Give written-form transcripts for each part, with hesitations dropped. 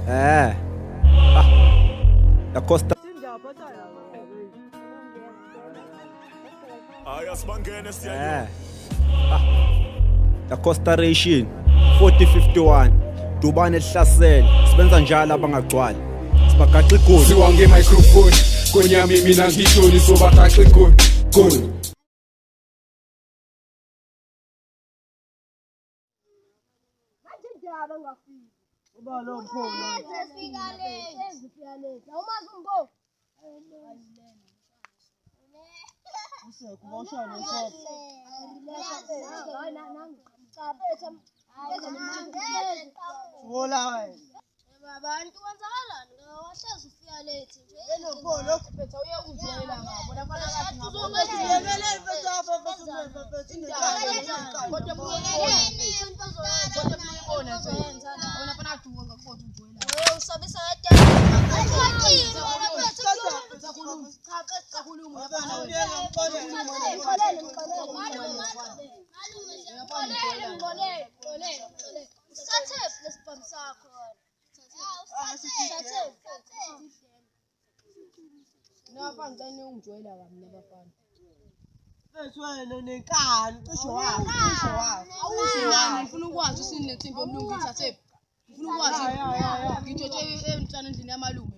Ah, da Costa. Da Costa Ration 4051 Dubane Hlasel sibenza njalo abangagcwali sibagaqa igoli siwa nge-microphone konyami mina ngishoni sobagaqa igoli goli Abantu kwenzakalani ngawahlezi ufika late nje enobolo kuphetha uyakuzwela ngabo labana kathi ngifuna ukwazi sinethimba omlungu ngithathe ngifuna ukwazi ngitshothe emntwana endlini yamalume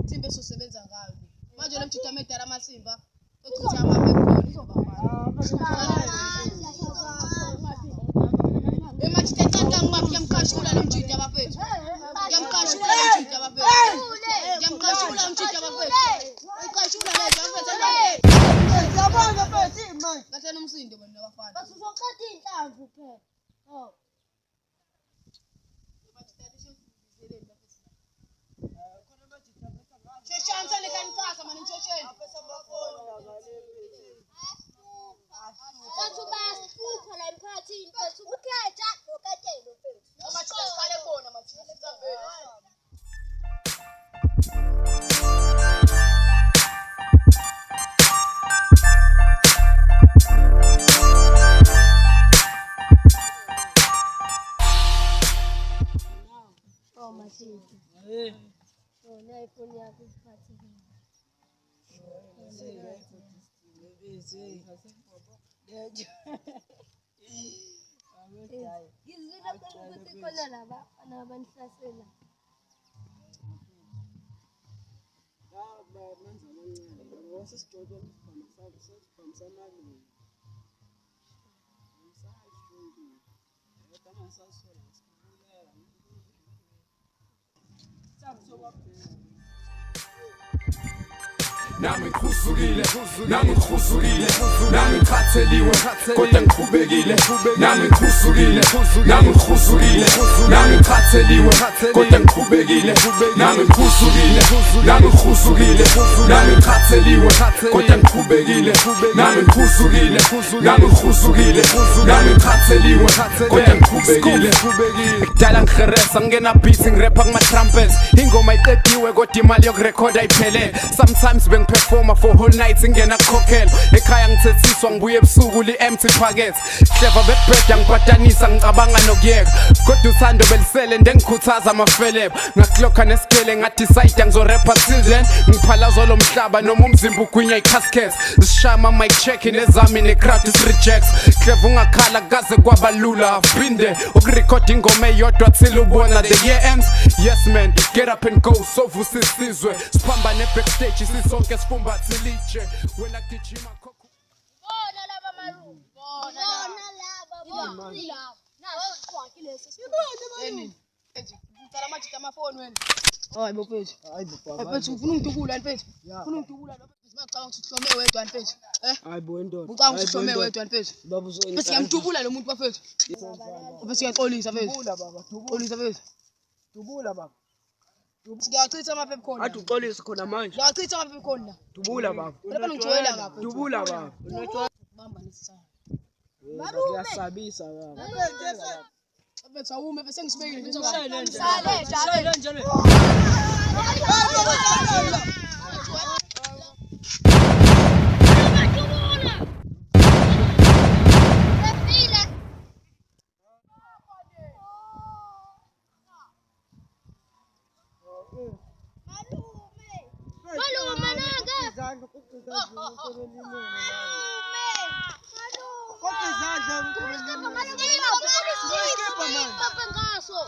ithimba esosebenza ngayo manje lo mjida amedala amasimba ochitha amaphepha izobabhala emajida encane ngimaphi yamqashula lo mjida abafethu yamqashula lo mjida abafethu yamqashula lo mjida abafethu uqashula lezo abafethu yabona bethi manje bathena umsindo bona abafana bathi uzoqeda inhlamvu phela Sheshansane kanithatha manje ntshosheni Bathu bayasihlupha la emphakathini bethu ukhetha uketelo bethu amajita sikhale bona majita sisavela iPhone yakho isikhathi ngizwile ukuthi khona laba abanihlasela nami ngikhusukile nami ngikhusukile nami ngikhatheliwe kodwa ngikhubekile nami ngikhusukile nami ngikhusukile nami ngikhatheliwe kodwa ngikhubekile nami ngikhusukile nami ngikhusukile nami ngikhatheliwe kodwa ngikhubekile nami ngikhusukile nami ngikhusukile nami ngikhatheliwe kodwa ngikhubekile kudala ngiheresa ngena beat ngirepa kuma trumpets ingoma iqediwe kodwa imali yokurekhoda ayiphelele sometimes performer for whole nights ingena kokelo ekhaya ngithethiswa ngibuye ebusuku li empty pockets clever bebheda ngibhadanisa ngicabanga nokuyeka kodwa uthando belisele ndengikhuthaza amafelebe ngaklokha nesikele ngadecide ngizorapper till then ngiphalazwa lo mhlaba noma umzimba ugwinya icaskets sishama mic check nezami necrowd is rejects clever ungakhala kaze kwabalula phinde ukurecord ingoma eyodwa till ubona the year ends yes man get up and go so vusisizwe siphamba ne backstage sisonke sifumba tsilitshe wena gijima khokho bona laba malume bona laba naso kwakhe leso yini ngicela amajita amafoni wena hayi bofethu bafethu ufuna ungidubula mfethu ufuna ungidubula lo mfethu ngicabanga ukuthi uhlome wedwa mfethu hayi bo ndoda ucabanga ukuthi uhlome wedwa mfethu baba uzweni bese ngiyamdubula lo muntu bafethu bese siyaxolisa mfethu dubula baba xolisa mfethu dubula baba ngiyachitha amaphepha khona athi uxolisa khona manje ngiyachitha amaphepha khona dubula baba lapha ngijwayela ngapha dubula baba bamba nesisana kuyasabisa baba bese awume bese ngisibekile nje njalo Malume nake. Izandla koke izandla Malume. koke izandla Papa ngaso.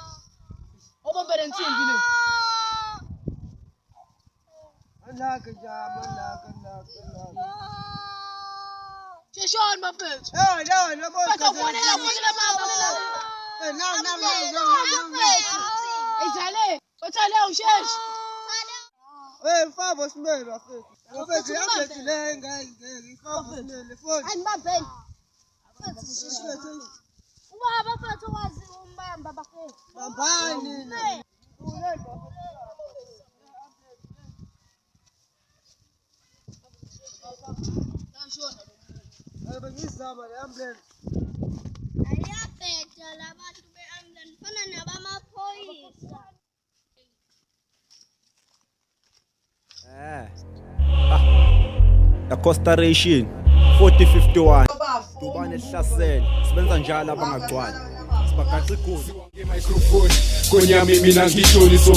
obombele insimbi le alaka njama alaka. Sheshon bafethu. No, Batho fonela mama. Izale. Othale usheshi. Mfavo simele bafethu. Bafethu yabethu le engayingeke mfavo simele foni. Anibambeni. Ubaba bafethu wazi umbamba bafethu. Bambani. Bengizama le ambulance. Ayaphetha labantu be-ambulance fana nabamaphoyisa. La Costa Ration 4051 Dubane Hlasela sibenza njalo abangagcwali sibagaxa igoli Ngemicrophone konyami mina ngishoni so